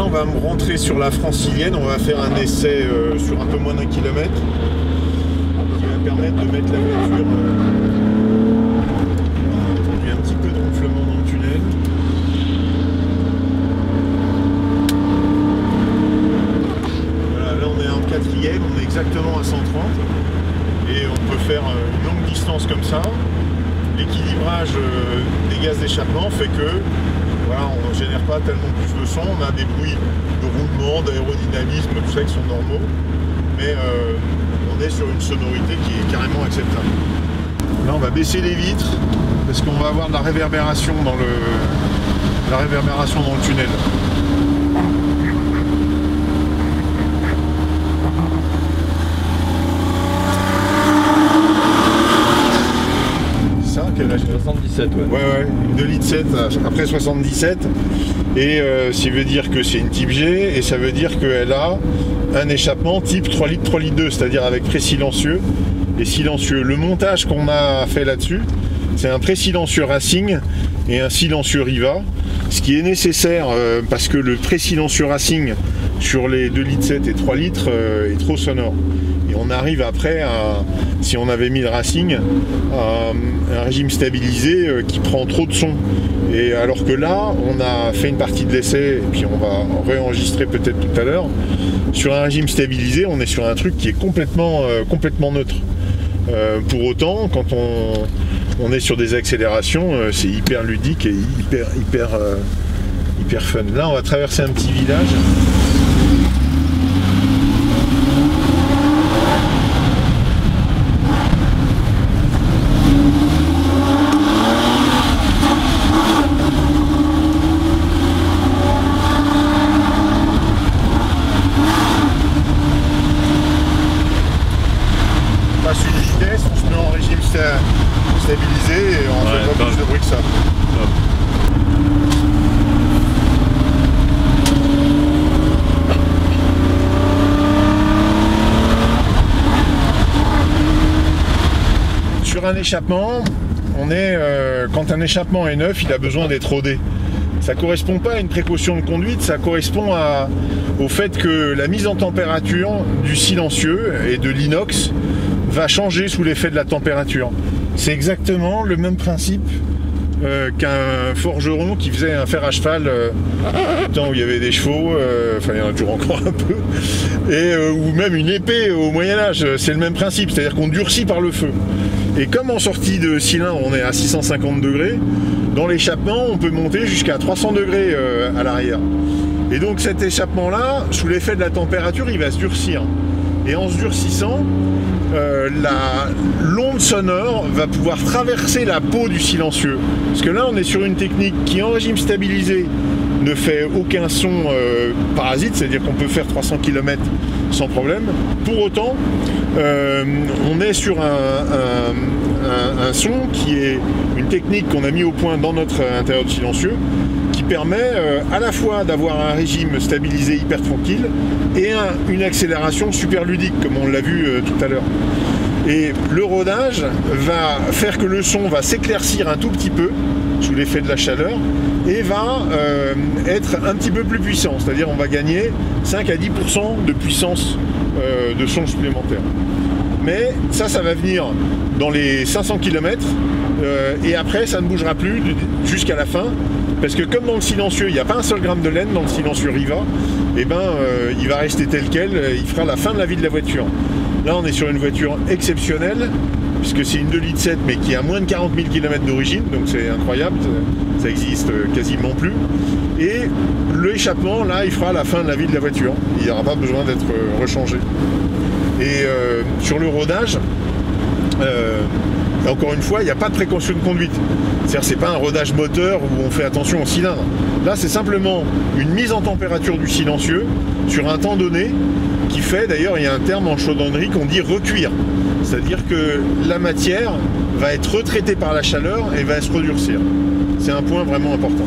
on va rentrer sur la francilienne, on va faire un essai sur un peu moins d'1 kilomètre qui va permettre de mettre la voiture. Il y a un petit peu de ronflement dans le tunnel. Voilà, là on est en 4e, on est exactement à 130 et on peut faire une longue distance comme ça. L'équilibrage des gaz d'échappement fait que voilà, on ne génère pas tellement plus de son, on a des bruits de roulement, d'aérodynamisme, tout ça qui sont normaux, mais on est sur une sonorité qui est carrément acceptable. Là on va baisser les vitres parce qu'on va avoir de la réverbération dans le tunnel. Quel âge 77, ouais. Ouais, une 2,7 litres après 77. Et ça veut dire que c'est une type G, et ça veut dire qu'elle a un échappement type 3 litres 2, c'est-à-dire avec pré-silencieux et silencieux. Le montage qu'on a fait là-dessus, c'est un pré-silencieux Racing et un silencieux Riva, ce qui est nécessaire parce que le pré-silencieux Racing sur les 2,7 litres et 3 litres est trop sonore. Et on arrive après à, si on avait mis le Racing, à un régime stabilisé qui prend trop de son. Et alors que là, on a fait une partie de l'essai, et puis on va réenregistrer peut-être tout à l'heure. Sur un régime stabilisé, on est sur un truc qui est complètement neutre. Pour autant, quand on est sur des accélérations, c'est hyper ludique et hyper fun. Là, on va traverser un petit village. Stabilisé et on fait pas plus de bruit que ça. Sur un échappement, on est quand un échappement est neuf, il a besoin d'être rodé. Ça ne correspond pas à une précaution de conduite, ça correspond au fait que la mise en température du silencieux et de l'inox va changer sous l'effet de la température. C'est exactement le même principe qu'un forgeron qui faisait un fer à cheval temps où il y avait des chevaux, enfin il y en a toujours encore un peu, et, ou même une épée au Moyen-Âge, c'est le même principe, c'est-à-dire qu'on durcit par le feu. Et comme en sortie de cylindre on est à 650 degrés, dans l'échappement on peut monter jusqu'à 300 degrés à l'arrière. Et donc cet échappement-là, sous l'effet de la température, il va se durcir. Et en se durcissant, l'onde sonore va pouvoir traverser la peau du silencieux. Parce que là, on est sur une technique qui, en régime stabilisé, ne fait aucun son parasite, c'est-à-dire qu'on peut faire 300 km sans problème. Pour autant, on est sur un son qui est une technique qu'on a mis au point dans notre intérieur de silencieux, qui permet à la fois d'avoir un régime stabilisé hyper tranquille et une accélération super ludique, comme on l'a vu tout à l'heure. Et le rodage va faire que le son va s'éclaircir un tout petit peu sous l'effet de la chaleur et va être un petit peu plus puissant, c'est-à-dire on va gagner 5 à 10% de puissance de son supplémentaire. Mais ça va venir dans les 500 km et après ça ne bougera plus jusqu'à la fin, parce que comme dans le silencieux il n'y a pas un seul gramme de laine dans le silencieux Riva, et il va rester tel quel, il fera la fin de la vie de la voiture. Là on est sur une voiture exceptionnelle, puisque c'est une 2,7 litres mais qui a moins de 40 000 km d'origine, donc c'est incroyable, ça existe quasiment plus. Et l'échappement là il fera la fin de la vie de la voiture, il n'y aura pas besoin d'être rechangé. Et sur le rodage, encore une fois, il n'y a pas de précaution de conduite. C'est-à-dire c'est pas un rodage moteur où on fait attention au cylindre. Là, c'est simplement une mise en température du silencieux sur un temps donné qui fait, d'ailleurs, il y a un terme en chaudronnerie qu'on dit recuire. C'est-à-dire que la matière va être retraitée par la chaleur et va se redurcir. C'est un point vraiment important.